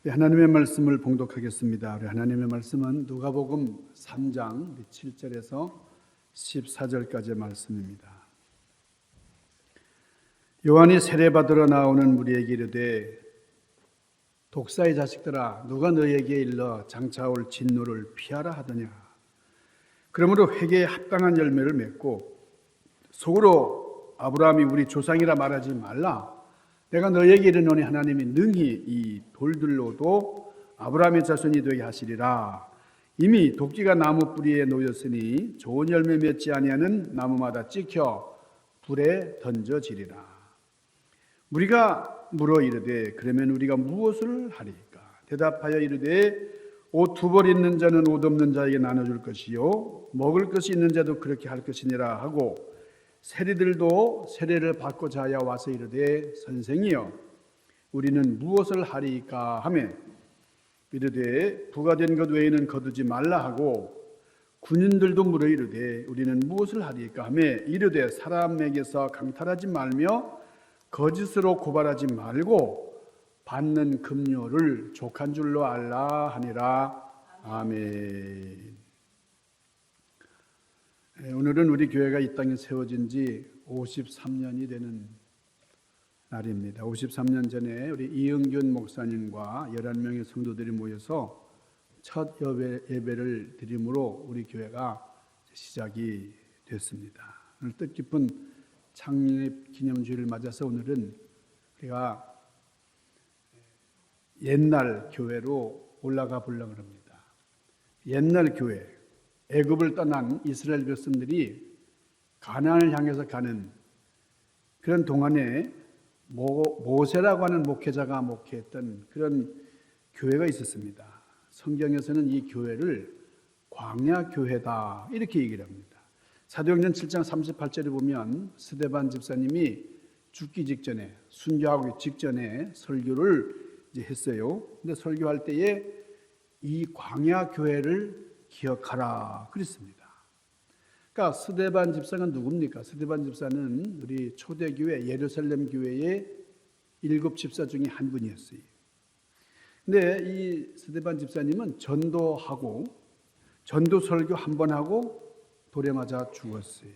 하나님의 말씀을 봉독하겠습니다. 우리 하나님의 말씀은 누가복음 3장 7절에서 14절까지의 말씀입니다. 요한이 세례받으러 나오는 무리에게 이르되 독사의 자식들아 누가 너희에게 일러 장차 올 진노를 피하라 하더냐. 그러므로 회개에 합당한 열매를 맺고 속으로 아브라함이 우리 조상이라 말하지 말라. 내가 너희에게 이르노니 하나님이 능히 이 돌들로도 아브라함의 자손이 되게 하시리라. 이미 도끼가 나무 뿌리에 놓였으니 좋은 열매 맺지 아니하는 나무마다 찍혀 불에 던져지리라. 무리가 물어 이르되 그러면 우리가 무엇을 하리까? 대답하여 이르되 옷 두 벌 있는 자는 옷 없는 자에게 나눠줄 것이요 먹을 것이 있는 자도 그렇게 할 것이니라 하고 세리들도 세례를 받고자 하여 와서 이르되 선생이여 우리는 무엇을 하리까 하매 이르되 부가된 것 외에는 거두지 말라 하고 군인들도 물어 이르되 우리는 무엇을 하리까 하매 이르되 사람에게서 강탈하지 말며 거짓으로 고발하지 말고 받는 급료를 족한 줄로 알라 하니라. 아멘. 오늘은 우리 교회가 이 땅에 세워진 지 53년이 되는 날입니다. 53년 전에 우리 이응균 목사님과 11명의 성도들이 모여서 첫 예배를 드림으로 우리 교회가 시작이 됐습니다. 오늘 뜻깊은 창립 기념주일을 맞아서 오늘은 우리가 옛날 교회로 올라가 보려고 합니다. 옛날 교회. 애굽을 떠난 이스라엘 백성들이 가나안을 향해서 가는 그런 동안에 모세라고 하는 목회자가 목회했던 그런 교회가 있었습니다. 성경에서는 이 교회를 광야 교회다 이렇게 얘기를 합니다. 사도행전 7장 38절에 보면 스데반 집사님이 죽기 직전에 순교하기 직전에 설교를 이제 했어요. 근데 설교할 때에 이 광야 교회를 기억하라 그랬습니다. 그러니까 스데반 집사가 누굽니까? 스데반 집사는 우리 초대교회 예루살렘 교회의 7 집사 중에 한 분이었어요. 근데 이 스데반 집사님은 전도하고 전도 설교 한 번 하고 돌에 맞아 죽었어요.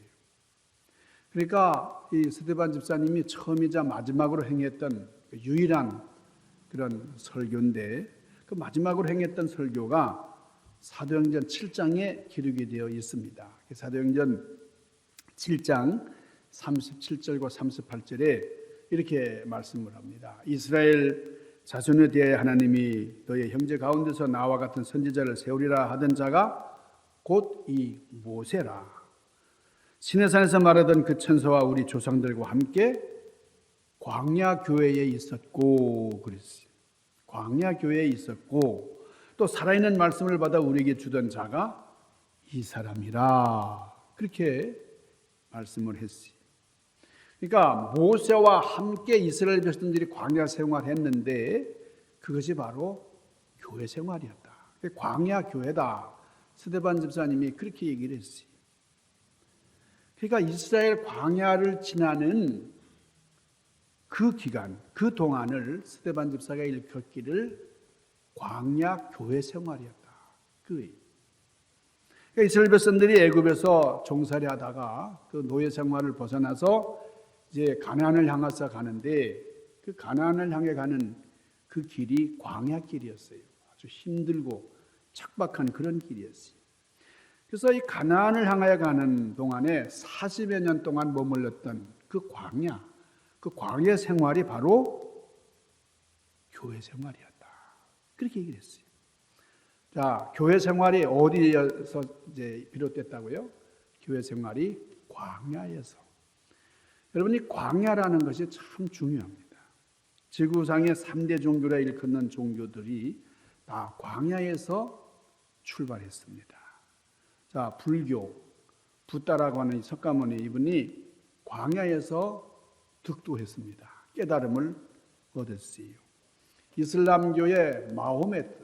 그러니까 이 스데반 집사님이 처음이자 마지막으로 행했던 유일한 그런 설교인데 그 마지막으로 행했던 설교가 사도행전 7장에 기록이 되어 있습니다. 사도행전 7장 37절과 38절에 이렇게 말씀을 합니다. 이스라엘 자손에 대해 하나님이 너의 형제 가운데서 나와 같은 선지자를 세우리라 하던 자가 곧 이 모세라. 시내산에서 말하던 그 천사와 우리 조상들과 함께 광야 교회에 있었고 그랬어요. 광야 교회에 있었고 또 살아있는 말씀을 받아 우리에게 주던 자가 이 사람이라 그렇게 말씀을 했어요. 그러니까 모세와 함께 이스라엘 백성들이 광야 생활했는데 그것이 바로 교회 생활이었다. 광야 교회다. 스데반 집사님이 그렇게 얘기를 했어요. 그러니까 이스라엘 광야를 지나는 그 기간, 그 동안을 스데반 집사가 일컫기를 광야 교회 생활이었다. 그러니까 이스라엘 백성들이 애굽에서 종살이 하다가 그 노예 생활을 벗어나서 이제 가나안을 향해서 가는데 그 가나안을 향해 가는 그 길이 광야 길이었어요. 아주 힘들고 척박한 그런 길이었어요. 그래서 이 가나안을 향하여 가는 동안에 40여 년 동안 머물렀던 그 광야 생활이 바로 교회 생활이었다. 그렇게 얘기를 했어요. 자, 교회 생활이 어디에서 이제 비롯됐다고요? 교회 생활이 광야에서. 여러분, 이 광야라는 것이 참 중요합니다. 지구상의 3대 종교라 일컫는 종교들이 다 광야에서 출발했습니다. 자, 불교, 붓다라고 하는 석가모니 이분이 광야에서 득도했습니다. 깨달음을 얻었어요. 이슬람교의 마호메트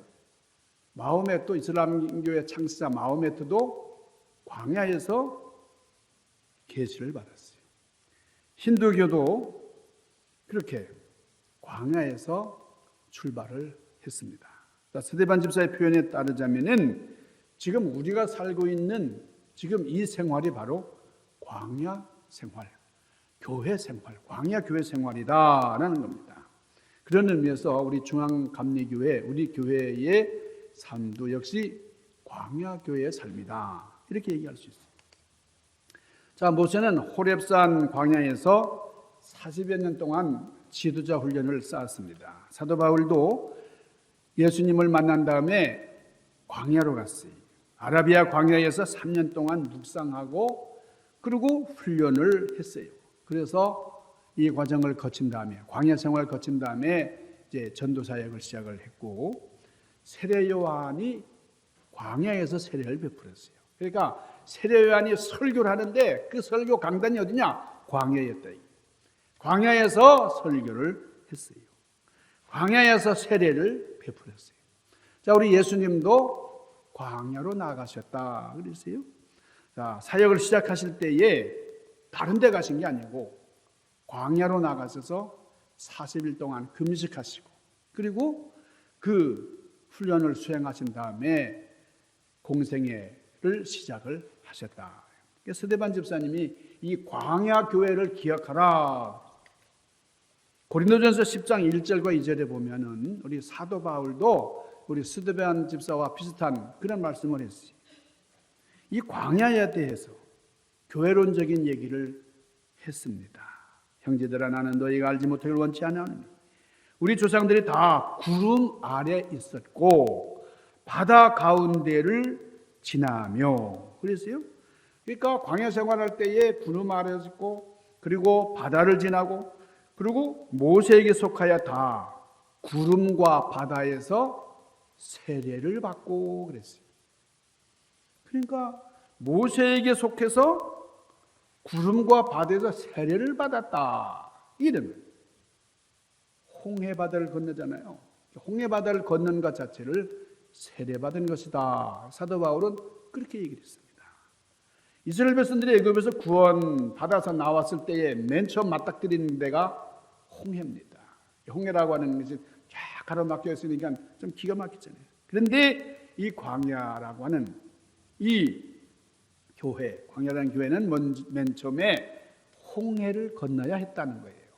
이슬람교의 창시자 마호메트도 광야에서 계시를 받았어요. 힌두교도 그렇게 광야에서 출발을 했습니다. 스데반 집사의 표현에 따르자면은 지금 우리가 살고 있는 지금 이 생활이 바로 광야 생활, 교회 생활, 광야 교회 생활이다라는 겁니다. 그런 의미에서 우리 중앙감리교회, 우리 교회의 삶도 역시 광야 교회의 삶이다, 이렇게 얘기할 수 있습니다. 자, 모세는 호렙산 광야에서 40여 년 동안 지도자 훈련을 쌓았습니다. 사도 바울도 예수님을 만난 다음에 광야로 갔어요. 아라비아 광야에서 3년 동안 묵상하고 그리고 훈련을 했어요. 그래서 이 과정을 거친 다음에, 광야 생활을 거친 다음에 이제 전도 사역을 시작을 했고, 세례 요한이 광야에서 세례를 베풀었어요. 그러니까 세례 요한이 설교를 하는데 그 설교 강단이 어디냐? 광야였다. 광야에서 설교를 했어요. 광야에서 세례를 베풀었어요. 자, 우리 예수님도 광야로 나가셨다 그랬어요. 자, 사역을 시작하실 때에 다른 데 가신 게 아니고 광야로 나가셔서 40일 동안 금식하시고, 그리고 그 훈련을 수행하신 다음에 공생애를 시작을 하셨다. 스데반 집사님이 이 광야 교회를 기억하라. 고린도전서 10장 1절과 2절에 보면은 우리 사도 바울도 우리 스데반 집사와 비슷한 그런 말씀을 했어요. 이 광야에 대해서 교회론적인 얘기를 했습니다. 형제들아, 나는 너희가 알지 못하기를 원치 않으니 우리 조상들이 다 구름 아래 있었고 바다 가운데를 지나며 그랬어요. 그러니까 광야 생활할 때에 구름 아래 있었고, 그리고 바다를 지나고, 그리고 모세에게 속하여 다 구름과 바다에서 세례를 받고 그랬어요. 그러니까 모세에게 속해서 구름과 바다에서 세례를 받았다. 이러면 홍해바다를 건너잖아요. 홍해바다를 건넌 것 자체를 세례받은 것이다. 사도 바울은 그렇게 얘기를 했습니다. 이스라엘 백성들이 애굽에서 구원 받아서 나왔을 때에 맨 처음 맞닥뜨리는 데가 홍해입니다. 홍해라고 하는 것이 쫙 가로막혀 있으니까 좀 기가 막히잖아요. 그런데 이 광야라고 하는 이 교회, 광야라는 교회는 맨 처음에 홍해를 건너야 했다는 거예요.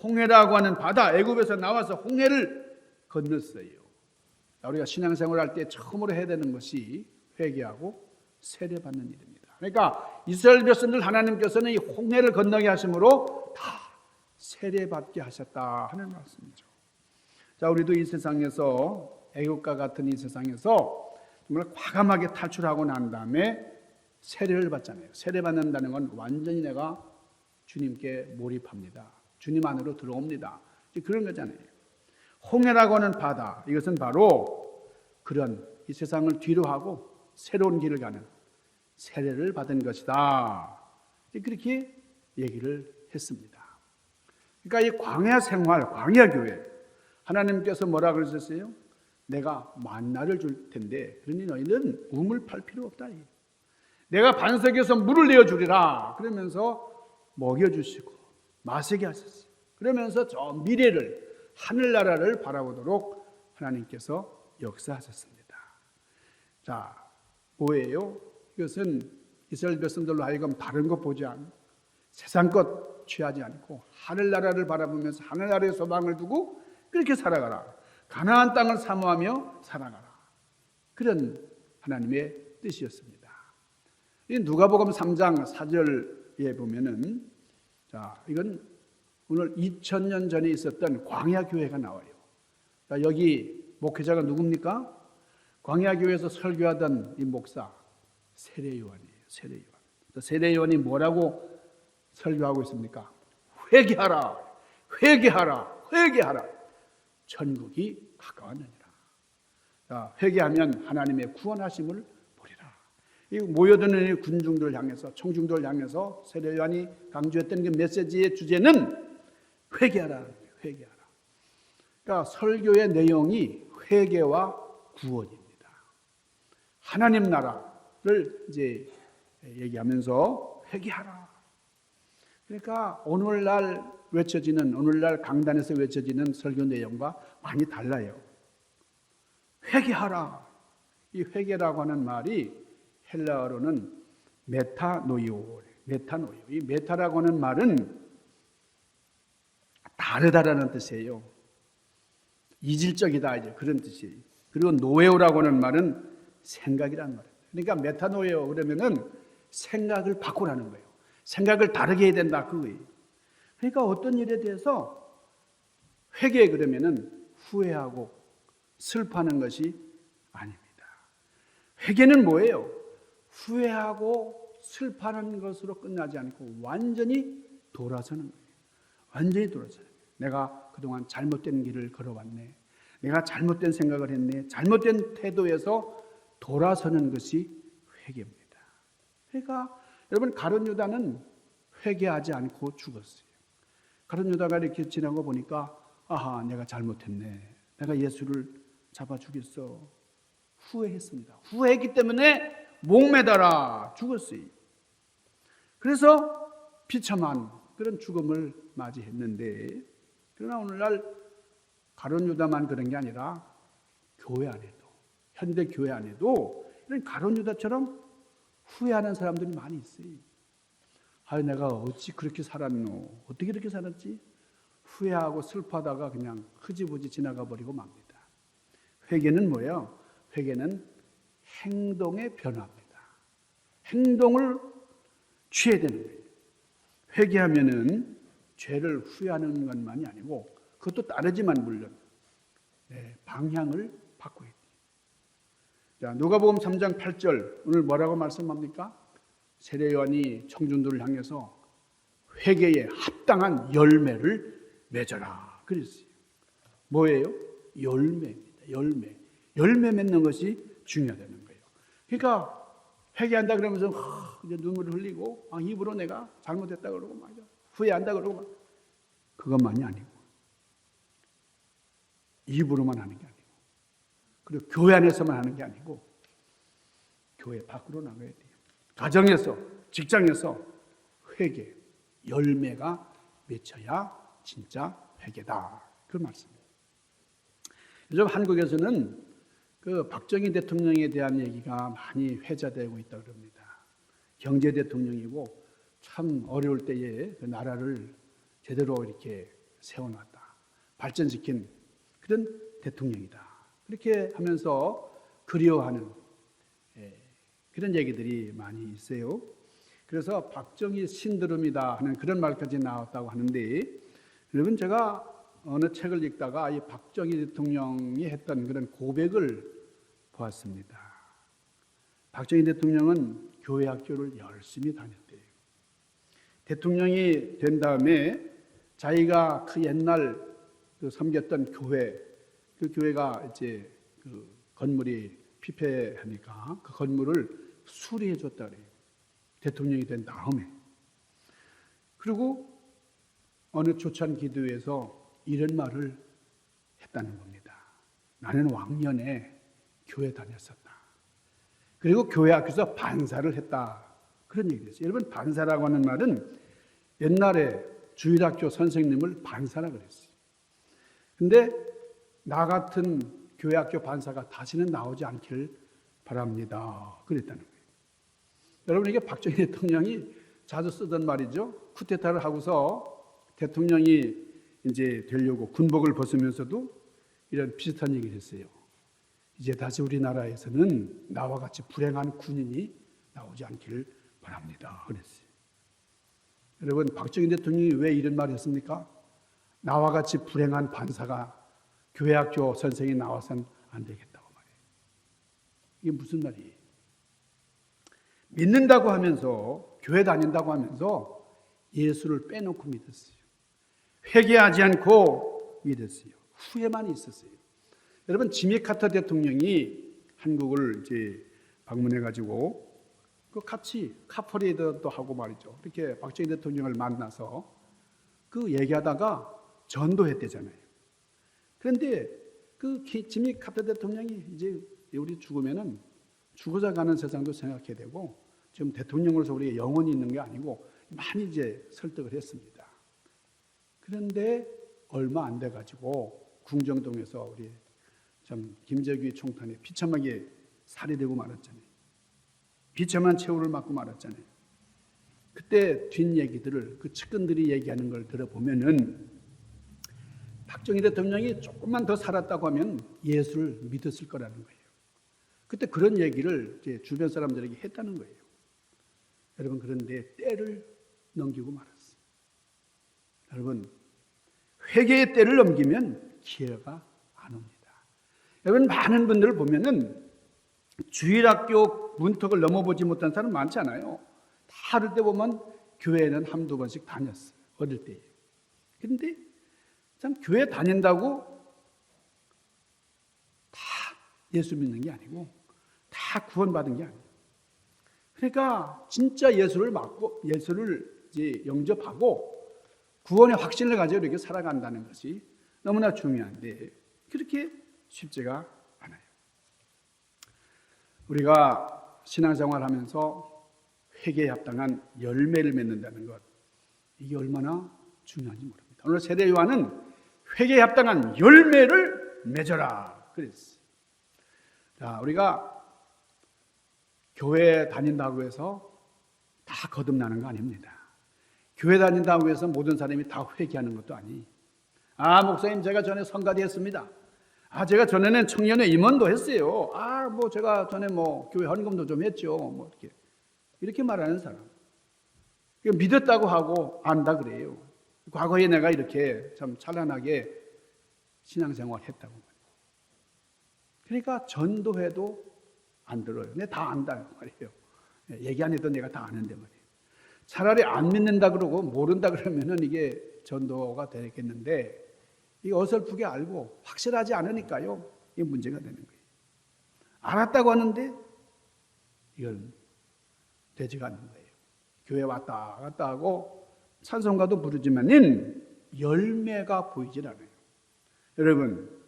홍해라고 하는 바다, 애굽에서 나와서 홍해를 건넜어요. 우리가 신앙생활 할 때 처음으로 해야 되는 것이 회개하고 세례받는 일입니다. 그러니까 이스라엘 백성들 하나님께서는 이 홍해를 건너게 하심으로 다 세례받게 하셨다 하는 말씀이죠. 자, 우리도 이 세상에서, 애국과 같은 이 세상에서 정말 과감하게 탈출하고 난 다음에 세례를 받잖아요. 세례받는다는 건 완전히 내가 주님께 몰입합니다. 주님 안으로 들어옵니다. 그런 거잖아요. 홍해라고 하는 바다, 이것은 바로 그런 이 세상을 뒤로 하고 새로운 길을 가는 세례를 받은 것이다. 그렇게 얘기를 했습니다. 그러니까 이 광야 생활, 광야 교회, 하나님께서 뭐라 그러셨어요? 내가 만나를 줄 텐데 그러니 너희는 우물 팔 필요 없다. 내가 반석에서 물을 내어주리라. 그러면서 먹여주시고 마시게 하셨어요. 그러면서 저 미래를, 하늘나라를 바라보도록 하나님께서 역사하셨습니다. 자, 뭐예요? 이것은 이스라엘 백성들로 하여금 다른 것 보지 않고 세상 것 취하지 않고 하늘나라를 바라보면서 하늘나라의 소망을 두고 그렇게 살아가라. 가나안 땅을 사모하며 살아가라. 그런 하나님의 뜻이었습니다. 이 누가복음 3장 4절에 보면은, 자, 이건 오늘 2000년 전에 있었던 광야교회가 나와요. 자, 여기 목회자가 누굽니까? 광야교회에서 설교하던 이 목사 세례요한이에요. 세례요한. 세례요한이 뭐라고 설교하고 있습니까? 회개하라, 회개하라, 회개하라. 천국이 가까웠느니라. 자, 회개하면 하나님의 구원하심을 보리라. 이 모여드는 이 군중들을 향해서, 청중들을 향해서 세례요한이 강조했던 그 메시지의 주제는 회개하라, 회개하라. 그러니까 설교의 내용이 회개와 구원입니다. 하나님 나라를 이제 얘기하면서 회개하라. 그러니까 오늘날 강단에서 외쳐지는 설교 내용과 많이 달라요. 회개하라. 이 회개라고 하는 말이 헬라어로는 메타노이오. 이 메타라고 하는 말은 다르다라는 뜻이에요. 이질적이다 이제 그런 뜻이에요. 그리고 노에오라고 하는 말은 생각이란 말이에요. 그러니까 메타노에오 그러면은 생각을 바꾸라는 거예요. 생각을 다르게 해야 된다 그거예요. 그러니까 어떤 일에 대해서 회개 그러면은 후회하고 슬퍼하는 것이 아닙니다. 회개는 뭐예요? 후회하고 슬퍼하는 것으로 끝나지 않고 완전히 돌아서는 거예요. 완전히 돌아서는 거예요. 내가 그동안 잘못된 길을 걸어왔네. 내가 잘못된 생각을 했네. 잘못된 태도에서 돌아서는 것이 회개입니다. 그러니까 여러분 가룟 유다는 회개하지 않고 죽었어요. 가룟 유다가 이렇게 지나고 보니까 아하 내가 잘못했네. 내가 예수를 잡아 죽였어. 후회했습니다. 후회했기 때문에 목매달아 죽었어요. 그래서 비참한 그런 죽음을 맞이했는데 그러나 오늘날 가룟 유다만 그런 게 아니라 교회 안에도 현대 교회 안에도 이런 가룟 유다처럼 후회하는 사람들이 많이 있어요. 아, 내가 어찌 그렇게 살았노? 어떻게 이렇게 살았지? 후회하고 슬퍼하다가 그냥 흐지부지 지나가 버리고 맙니다. 회개는 뭐예요? 회개는 행동의 변화입니다. 행동을 취해야 되는 거예요. 회개하면은 죄를 후회하는 것만이 아니고 그것도 따르지만 물론 방향을 바꿔야 돼요. 자, 누가복음 3장 8절 오늘 뭐라고 말씀합니까? 세례 요한이 청중들을 향해서 회개에 합당한 열매를 맺어라 그랬어요. 뭐예요? 열매입니다. 열매 맺는 것이 중요하다는 거예요. 그러니까 회개한다 그러면서 이제 눈물을 흘리고 입으로 내가 잘못했다 그러고 말이야. 후회한다 그러고 막 그것만이 아니고 입으로만 하는 게 아니고 그리고 교회 안에서만 하는 게 아니고 교회 밖으로 나가야 돼요. 가정에서 직장에서 회개 열매가 맺혀야 진짜 회개다 그 말씀입니다. 요즘 한국에서는 그 박정희 대통령에 대한 얘기가 많이 회자되고 있다 그럽니다. 경제 대통령이고 참 어려울 때에 그 나라를 제대로 이렇게 세워놨다, 발전시킨 그런 대통령이다. 그렇게 하면서 그리워하는 그런 얘기들이 많이 있어요. 그래서 박정희 신드롬이다 하는 그런 말까지 나왔다고 하는데 여러분 제가 어느 책을 읽다가 이 박정희 대통령이 했던 그런 고백을 보았습니다. 박정희 대통령은 교회 학교를 열심히 다녔대요. 대통령이 된 다음에 자기가 그 옛날 그 섬겼던 교회, 그 교회가 이제 그 건물이 피폐하니까 그 건물을 수리해 줬다 그래요. 대통령이 된 다음에. 그리고 어느 조찬 기도에서 이런 말을 했다는 겁니다. 나는 왕년에 교회 다녔었다. 그리고 교회 앞에서 반사를 했다. 그런 얘기를 했어요. 여러분 반사라고 하는 말은 옛날에 주일학교 선생님을 반사라 그랬어요. 근데 나 같은 교회학교 반사가 다시는 나오지 않길 바랍니다. 그랬다는 거예요. 여러분 이게 박정희 대통령이 자주 쓰던 말이죠. 쿠데타를 하고서 대통령이 이제 되려고 군복을 벗으면서도 이런 비슷한 얘기를 했어요. 이제 다시 우리나라에서는 나와 같이 불행한 군인이 나오지 않기를 바랍니다. 그랬어요. 여러분 박정희 대통령이 왜 이런 말을 했습니까? 나와 같이 불행한 반사가 교회학교 선생이 나와서는 안 되겠다고 말해요. 이게 무슨 말이에요? 믿는다고 하면서 교회 다닌다고 하면서 예수를 빼놓고 믿었어요. 회개하지 않고 믿었어요. 후회만 있었어요. 여러분 지미 카터 대통령이 한국을 이제 방문해가지고 그 같이 카퍼레이드도 하고 말이죠. 이렇게 박정희 대통령을 만나서 그 얘기하다가 전도했대잖아요. 그런데 그 지미 카터 대통령이 이제 우리 죽으면은 죽어서 가는 세상도 생각해야 되고 지금 대통령으로서 우리가 영원히 있는 게 아니고 많이 이제 설득을 했습니다. 그런데 얼마 안 돼가지고 궁정동에서 우리 참 김재규 총탄에 비참하게 살해되고 말았잖아요. 비참한 최후를 맞고 말았잖아요. 그때 뒷얘기들을 그 측근들이 얘기하는 걸 들어보면은 박정희 대통령이 조금만 더 살았다고 하면 예수를 믿었을 거라는 거예요. 그때 그런 얘기를 이제 주변 사람들에게 했다는 거예요. 여러분, 그런데 때를 넘기고 말았어요. 여러분, 회개의 때를 넘기면 기회가 안 옵니다. 여러분, 많은 분들을 보면은 주일학교 문턱을 넘어보지 못한 사람 많잖아요. 다 어릴 때 보면 교회에는 한두 번씩 다녔어요. 어릴 때. 그런데 참 교회 다닌다고 다 예수 믿는 게 아니고 다 구원받은 게 아니에요. 그러니까 진짜 예수를 믿고 예수를 이제 영접하고 구원의 확신을 가지고 이렇게 살아간다는 것이 너무나 중요한데 그렇게 쉽지가 않아요. 우리가 신앙생활하면서 회개에 합당한 열매를 맺는다는 것, 이게 얼마나 중요한지 모릅니다. 오늘 세례 요한은 회개에 합당한 열매를 맺어라 그랬어요. 자, 우리가 교회 다닌다고 해서 다 거듭나는 거 아닙니다. 교회 다닌다고 해서 모든 사람이 다 회개하는 것도 아니. 목사님, 제가 전에 성가대 했습니다. 제가 전에는 청년회 임원도 했어요. 제가 전에 교회 헌금도 좀 했죠. 이렇게 말하는 사람. 믿었다고 하고 안다 그래요. 과거에 내가 이렇게 참 찬란하게 신앙생활 했다고 말이에요. 그러니까 전도회도 안 들어요. 내가 다 안다 말이에요. 얘기 안 해도 내가 다 아는데 말이에요. 차라리 안 믿는다 그러고 모른다 그러면은 이게 전도가 되겠는데 이게 어설프게 알고 확실하지 않으니까요. 이게 문제가 되는 거예요. 알았다고 하는데 이건 되지가 않는 거예요. 교회 왔다 갔다 하고 찬송가도 부르지만은 열매가 보이질 않아요. 여러분,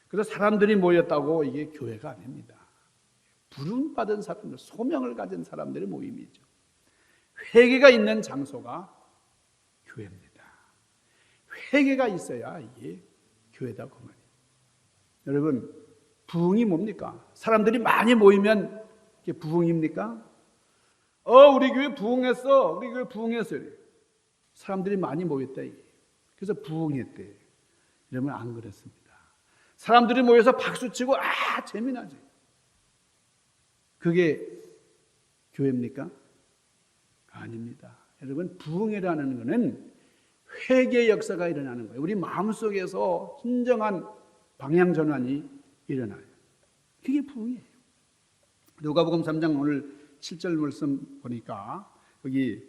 그래서 사람들이 모였다고 이게 교회가 아닙니다. 부름받은 사람들, 소명을 가진 사람들의 모임이죠. 회개가 있는 장소가 교회입니다. 회개가 있어야 이게 교회다 그 말이에요. 여러분, 부흥이 뭡니까? 사람들이 많이 모이면 이게 부흥입니까? 우리 교회 부흥했어. 우리 교회 부흥했어요. 사람들이 많이 모였다. 그래서 부흥했대. 이러면 안 그렇습니다. 사람들이 모여서 박수치고 재미나지. 그게 교회입니까? 아닙니다. 여러분, 부흥이라는 것은 회개의 역사가 일어나는 거예요. 우리 마음속에서 진정한 방향 전환이 일어나요. 그게 부흥이에요. 누가복음 3장 오늘 7절 말씀 보니까 여기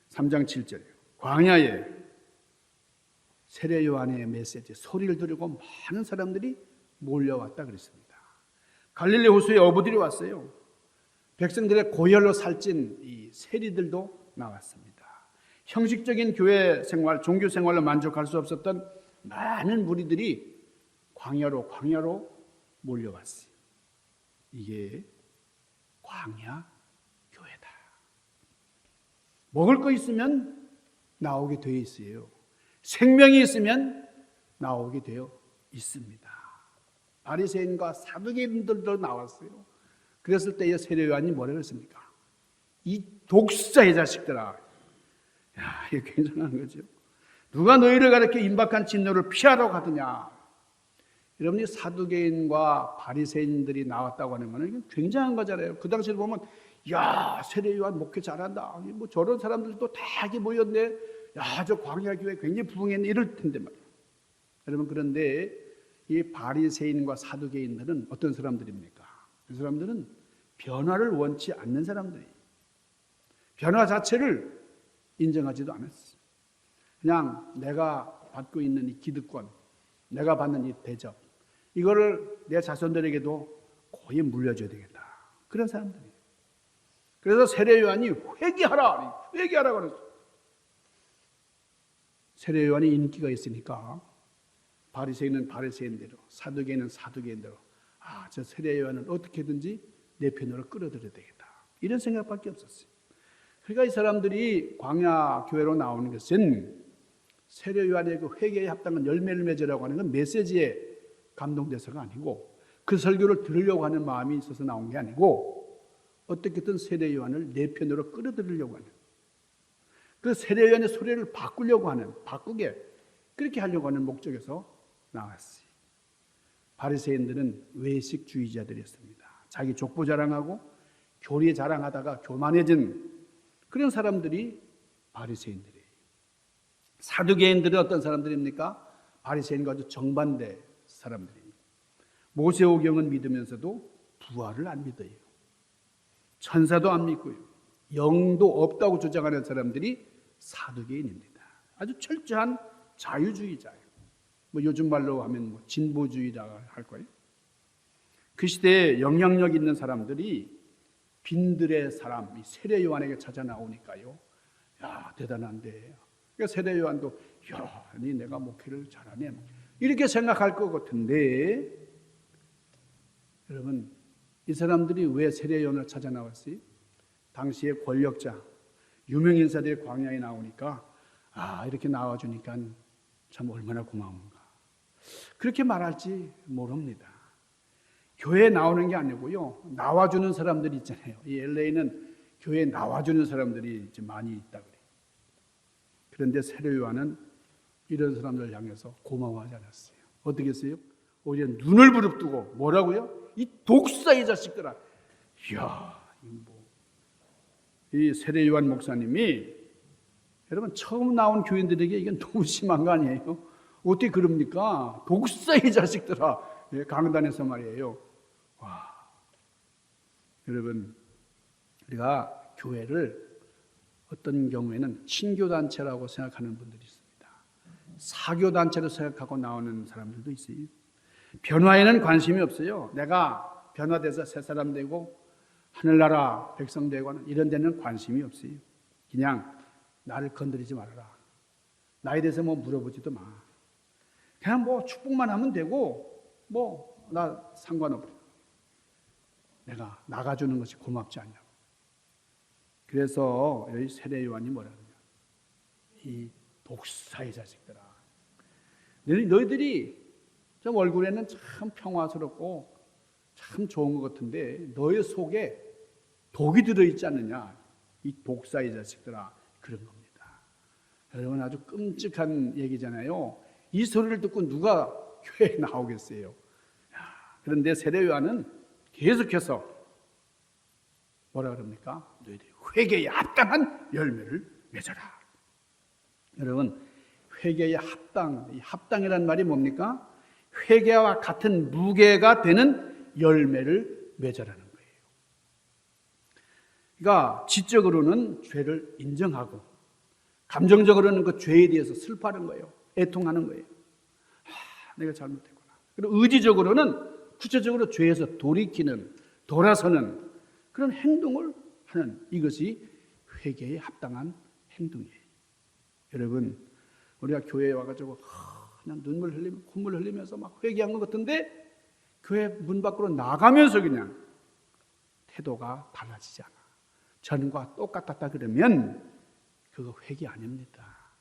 3장 7절이에요. 광야에 세례 요한의 메시지 소리를 들으고 많은 사람들이 몰려왔다 그랬습니다. 갈릴리 호수에 어부들이 왔어요. 백성들의 고열로 살찐 이 세리들도 나왔습니다. 형식적인 교회 생활, 종교 생활로 만족할 수 없었던 많은 무리들이 광야로 몰려왔어요. 이게 광야 교회다. 먹을 거 있으면 나오게 되어 있어요. 생명이 있으면 나오게 되어 있습니다. 바리새인과 사두개인들도 나왔어요. 그랬을 때에 세례 요한이 뭐라고 했습니까? 이 독사의 자식들아. 이게 굉장한 거죠. 누가 너희를 가르쳐 임박한 진노를 피하라고 하더냐. 여러분이 사두개인과 바리새인들이 나왔다고 하는 것은 굉장한 거잖아요. 그 당시에 보면 세례 요한 목회 잘한다. 저런 사람들도 다 이렇게 모였네. 저 광야 교회 굉장히 부흥했네. 이럴 텐데 말이에요. 여러분, 그런데 이 바리새인과 사두개인들은 어떤 사람들입니까? 그 사람들은 변화를 원치 않는 사람들이에요. 변화 자체를 인정하지도 않았어요. 그냥 내가 받고 있는 이 기득권, 내가 받는 이 대접, 이거를 내 자손들에게도 거의 물려줘야 되겠다. 그런 사람들이에요. 그래서 세례 요한이 회개하라 그랬어요. 세례 요한이 인기가 있으니까 바리새인은 바리새인대로, 사두개인은 사두개인대로, 저 세례 요한은 어떻게든지 내 편으로 끌어들여야 되겠다. 이런 생각밖에 없었어요. 그러니까 이 사람들이 광야 교회로 나오는 것은 세례 요한의 그 회개에 합당한 열매를 맺으라고 하는 건 메시지에 감동돼서가 아니고 그 설교를 들으려고 하는 마음이 있어서 나온 게 아니고 어떻게든 세례 요한을 내 편으로 끌어들이려고 하는, 그 세례 요한의 소리를 바꾸려고 하는, 바꾸게 그렇게 하려고 하는 목적에서 나왔어요. 바리새인들은 외식주의자들이었습니다. 자기 족보 자랑하고 교리 자랑하다가 교만해진 그런 사람들이 바리새인들이에요. 사두개인들은 어떤 사람들입니까? 바리새인과 아주 정반대 사람들입니다. 모세오경은 믿으면서도 부활을 안 믿어요. 천사도 안 믿고요. 영도 없다고 주장하는 사람들이 사두개인입니다. 아주 철저한 자유주의자예요. 요즘 말로 하면 진보주의라 할 거예요. 그 시대에 영향력 있는 사람들이 빈들의 사람, 이 세례 요한에게 찾아 나오니까요. 야, 대단한데. 그러니까 세례 요한도, 야, 아니 내가 목회를 잘하네. 이렇게 생각할 것 같은데, 여러분, 이 사람들이 왜 세례 요한을 찾아 나왔어요? 당시의 권력자, 유명 인사들이 광야에 나오니까, 이렇게 나와주니까 참 얼마나 고마운가. 그렇게 말할지 모릅니다. 교회에 나오는 게 아니고요, 나와주는 사람들이 있잖아요. 이 LA는 교회에 나와주는 사람들이 이제 많이 있다 그래요. 그런데 세례 요한은 이런 사람들을 향해서 고마워하지 않았어요. 어떻게 했어요? 오히려 눈을 부릅뜨고 뭐라고요? 이 독사의 자식들아. 이야, 이 세례 요한 목사님이, 여러분 처음 나온 교인들에게 이건 너무 심한 거 아니에요? 어떻게 그럽니까? 독사의 자식들아. 강단에서 말이에요. 와, 여러분, 우리가 교회를 어떤 경우에는 친교단체라고 생각하는 분들이 있습니다. 사교단체로 생각하고 나오는 사람들도 있어요. 변화에는 관심이 없어요. 내가 변화돼서 새 사람 되고 하늘나라 백성 되고 하는 이런 데는 관심이 없어요. 그냥 나를 건드리지 말아라. 나에 대해서 물어보지도 마. 그냥 축복만 하면 되고 나 상관없어. 내가 나가주는 것이 고맙지 않냐고. 그래서 여기 세례 요한이 뭐라 그러냐. 이 독사의 자식들아. 너희들이 좀 얼굴에는 참 평화스럽고 참 좋은 것 같은데 너희 속에 독이 들어있지 않느냐. 이 독사의 자식들아. 그런 겁니다. 여러분 아주 끔찍한 얘기잖아요. 이 소리를 듣고 누가 교회에 나오겠어요. 그런데 세례 요한은 계속해서 뭐라 그럽니까? 너희들이 회개에 합당한 열매를 맺어라. 여러분, 회개의 합당, 이 합당이라는 말이 뭡니까? 회개와 같은 무게가 되는 열매를 맺어라는 거예요. 그러니까 지적으로는 죄를 인정하고 감정적으로는 그 죄에 대해서 슬퍼하는 거예요. 애통하는 거예요. 내가 잘못했구나. 그리고 의지적으로는 구체적으로 죄에서 돌이키는, 돌아서는 그런 행동을 하는, 이것이 회개에 합당한 행동이에요. 여러분, 우리가 교회에 와가지고 그냥 눈물 흘리며 콧물 흘리면서 막 회개한 것 같은데 교회 문 밖으로 나가면서 그냥 태도가 달라지지 않아. 전과 똑같았다 그러면 그거 회개 아닙니다.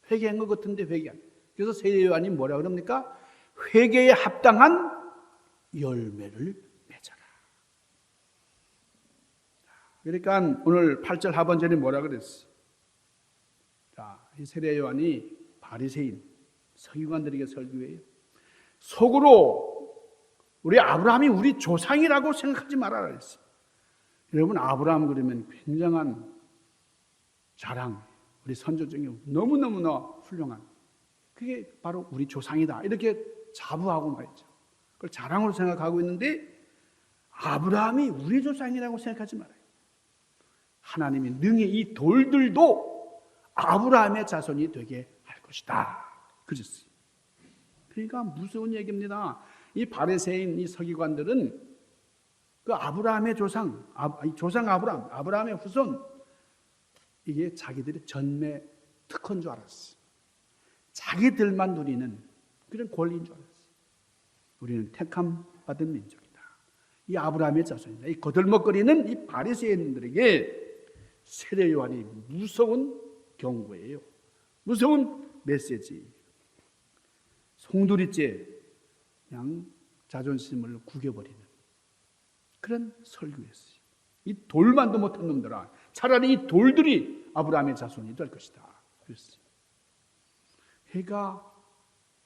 회개한 것 같은데 회개 아니에요. 그래서 세례 요한이 뭐라 그럽니까? 회개에 합당한 열매를 맺어라. 그러니까 오늘 8절 하반절이 뭐라 그랬어? 자, 이 세례 요한이 바리새인 서기관들에게 설교해요. 속으로 우리 아브라함이 우리 조상이라고 생각하지 말아라 그랬어. 여러분, 아브라함 그러면 굉장한 자랑, 우리 선조 중에 너무너무나 훌륭한, 그게 바로 우리 조상이다 이렇게 자부하고 말이죠. 그걸 자랑으로 생각하고 있는데 아브라함이 우리 조상이라고 생각하지 말아요. 하나님이 능히 이 돌들도 아브라함의 자손이 되게 할 것이다 그랬어요. 그러니까 무서운 얘기입니다. 이 바리새인 이 서기관들은 그 아브라함의 조상, 조상 아브라함의 후손, 이게 자기들의 전매 특허인 줄 알았어. 자기들만 누리는 그런 권리인 줄 알았어. 우리는 택함 받은 민족이다. 이 아브라함의 자손이다. 이 거들먹거리는 이 바리새인들에게 세례 요한이 무서운 경고예요. 무서운 메시지. 송두리째 그냥 자존심을 구겨버리는 그런 설교였어요. 이 돌만도 못한 놈들아, 차라리 이 돌들이 아브라함의 자손이 될 것이다. 그랬어요. 해가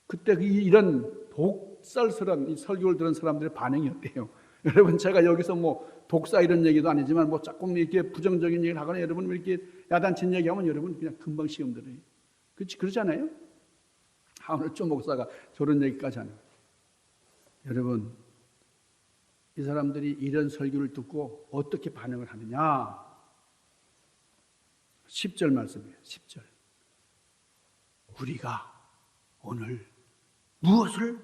그때 이런 독설스러운 이 설교를 들은 사람들의 반응이 어때요? 여러분, 제가 여기서 뭐 독사 이런 얘기도 아니지만 뭐 조금 이렇게 부정적인 얘기를 하거나 여러분 이렇게 야단친 얘기하면 여러분 그냥 금방 시험 들어요. 그렇잖아요? 오늘 조 목사가 저런 얘기까지 하네요. 여러분, 이 사람들이 이런 설교를 듣고 어떻게 반응을 하느냐? 10절 말씀이에요. 10절. 우리가 오늘 무엇을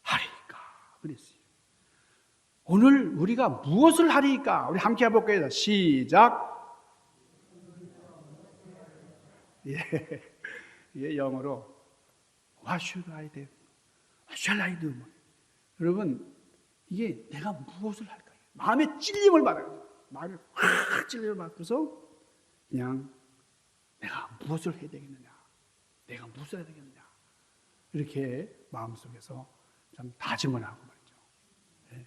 하리까? 그랬어요. 오늘 우리가 무엇을 하리까? 우리 함께 해볼까요? 시작. 예, 영어로 What should I do? What shall I do? 여러분, 이게 내가 무엇을 할까요? 마음에 찔림을 받아요. 마음에 확 찔림을 받고서 그냥 내가 무엇을 해야 되겠느냐? 내가 무엇을 해야 되겠느냐? 이렇게 마음속에서 참 다짐을 하고 말이죠. 네.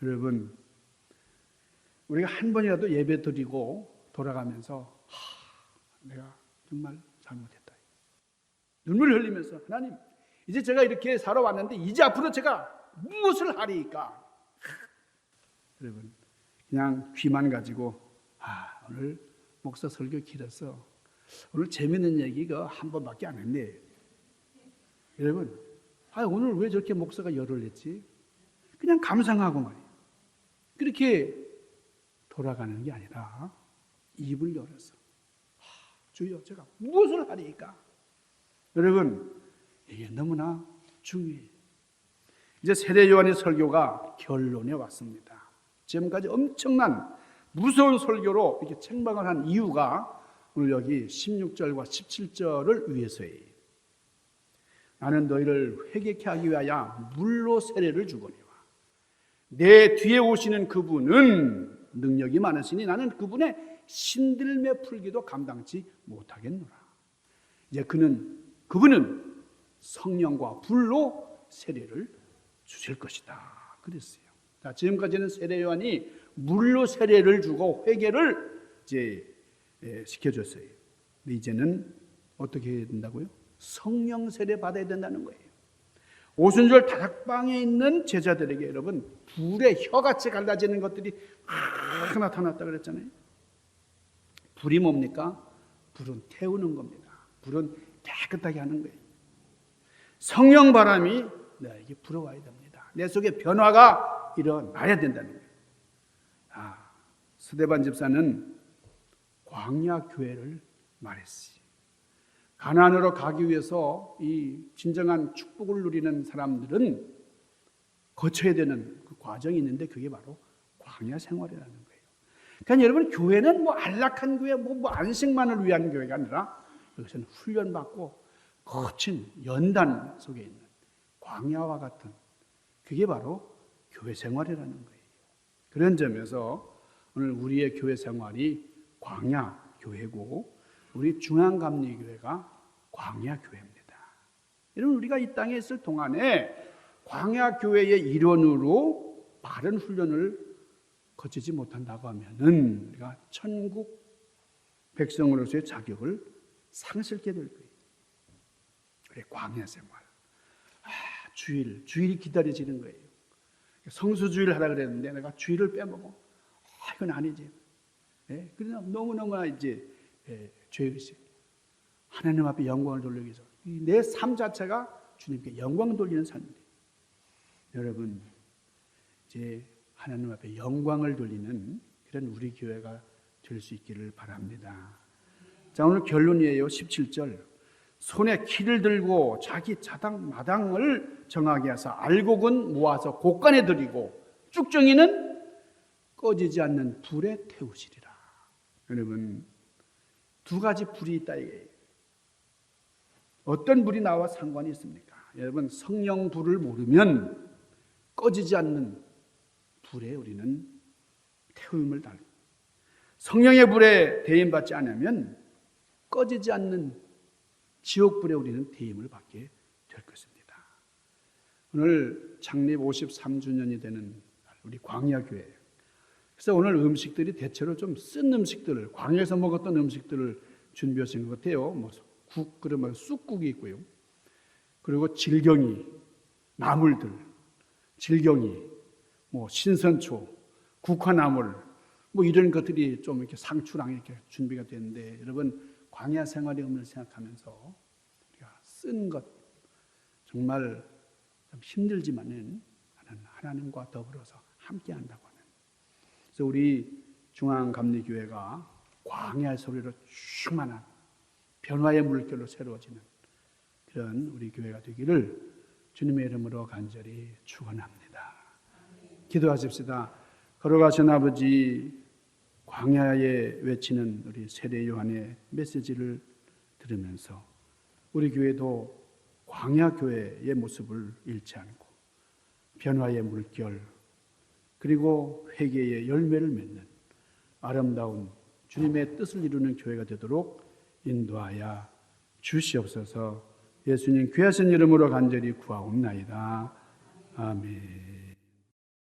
여러분, 우리가 한 번이라도 예배 드리고 돌아가면서 내가 정말 잘못했다. 눈물을 흘리면서 하나님, 이제 제가 이렇게 살아왔는데 이제 앞으로 제가 무엇을 하리까? 여러분, 그냥 귀만 가지고 오늘 목사 설교 길어서 오늘 재밌는 얘기가 한 번밖에 안 했네. 여러분, 오늘 왜 저렇게 목사가 열을 냈지? 그냥 감상하고 말이에요. 그렇게 돌아가는 게 아니라 입을 열어서 주여, 제가 무엇을 하리까? 여러분, 이게 너무나 중요해요. 이제 세례 요한의 설교가 결론에 왔습니다. 지금까지 엄청난 무서운 설교로 이렇게 책망을 한 이유가 오늘 여기 16절과 17절을 위해서예요. 나는 너희를 회개케 하기 위하여 물로 세례를 주거니와 내 뒤에 오시는 그분은 능력이 많으시니 나는 그분의 신들매 풀기도 감당치 못하겠노라. 이제 그분은 성령과 불로 세례를 주실 것이다. 그랬어요. 자, 지금까지는 세례 요한이 물로 세례를 주고 회개를 이제 시켜줬어요. 근데 이제는 어떻게 해야 된다고요? 성령 세례 받아야 된다는 거예요. 오순절 다락방에 있는 제자들에게 여러분 불에 혀같이 갈라지는 것들이 나타났다 그랬잖아요. 불이 뭡니까? 불은 태우는 겁니다. 불은 깨끗하게 하는 거예요. 성령 바람이 나에게 불어와야 됩니다. 내 속에 변화가 일어나야 된다는 거예요. 스데반 집사는 광야 교회를 말했어요. 가나안으로 가기 위해서 이 진정한 축복을 누리는 사람들은 거쳐야 되는 그 과정이 있는데 그게 바로 광야 생활이라는 거예요. 그러니까 여러분, 교회는 뭐 안락한 교회, 뭐 안식만을 위한 교회가 아니라 이것은 훈련받고 거친 연단 속에 있는 광야와 같은 그게 바로 교회 생활이라는 거예요. 그런 점에서 오늘 우리의 교회 생활이 광야 교회고 우리 중앙감리교회가 광야 교회입니다. 여러분, 우리가 이 땅에 있을 동안에 광야 교회의 일원으로 바른 훈련을 거치지 못한다고 하면은 우리가 천국 백성으로서의 자격을 상실게 될 거예요. 그래, 광야 생활. 주일이 기다려지는 거예요. 성수주의를 하라 그랬는데 내가 주일을 빼먹어. 이건 아니지. 그러나 너무너무나 이제 죄의식. 하나님 앞에 영광을 돌리기 위해서 내 삶 자체가 주님께 영광 돌리는 삶이에요. 여러분, 이제 하나님 앞에 영광을 돌리는 그런 우리 교회가 될 수 있기를 바랍니다. 자, 오늘 결론이에요. 17절. 손에 키를 들고 자기 자당 마당을 정하게 하사 알곡은 모아서 곳간에 들이고 쭉정이는 꺼지지 않는 불에 태우시리라. 여러분, 두 가지 불이 있다 이게 어떤 불이 나와 상관이 있습니까? 여러분, 성령 불을 모르면 꺼지지 않는 불에 우리는 태움을 달고 성령의 불에 대임받지 않으면 꺼지지 않는 지옥불에 우리는 대임을 받게 될 것입니다. 오늘 창립 53주년이 되는 우리 광야교회. 그래서 오늘 음식들이 대체로 좀 쓴 음식들을, 광야에서 먹었던 음식들을 준비하신 것 같아요. 뭐 국, 그러면 쑥국이 있고요. 그리고 질경이, 나물들, 질경이, 뭐 신선초, 국화나물, 뭐 이런 것들이 좀 이렇게 상추랑 이렇게 준비가 되는데, 여러분 광야 생활의 의미를 생각하면서 우리가 쓴 것, 정말 좀 힘들지만은 하나님과 더불어서 함께 한다고 하는. 그래서 우리 중앙감리교회가 광야의 소리로 충만한 변화의 물결로 새로워지는 그런 우리 교회가 되기를 주님의 이름으로 간절히 축원합니다. 기도하십시다. 걸어가신 아버지, 광야에 외치는 우리 세례 요한의 메시지를 들으면서 우리 교회도 광야 교회의 모습을 잃지 않고 변화의 물결, 그리고 회개의 열매를 맺는 아름다운 주님의 뜻을 이루는 교회가 되도록 인도하여 주시옵소서. 예수님 귀하신 이름으로 간절히 구하옵나이다. 아멘.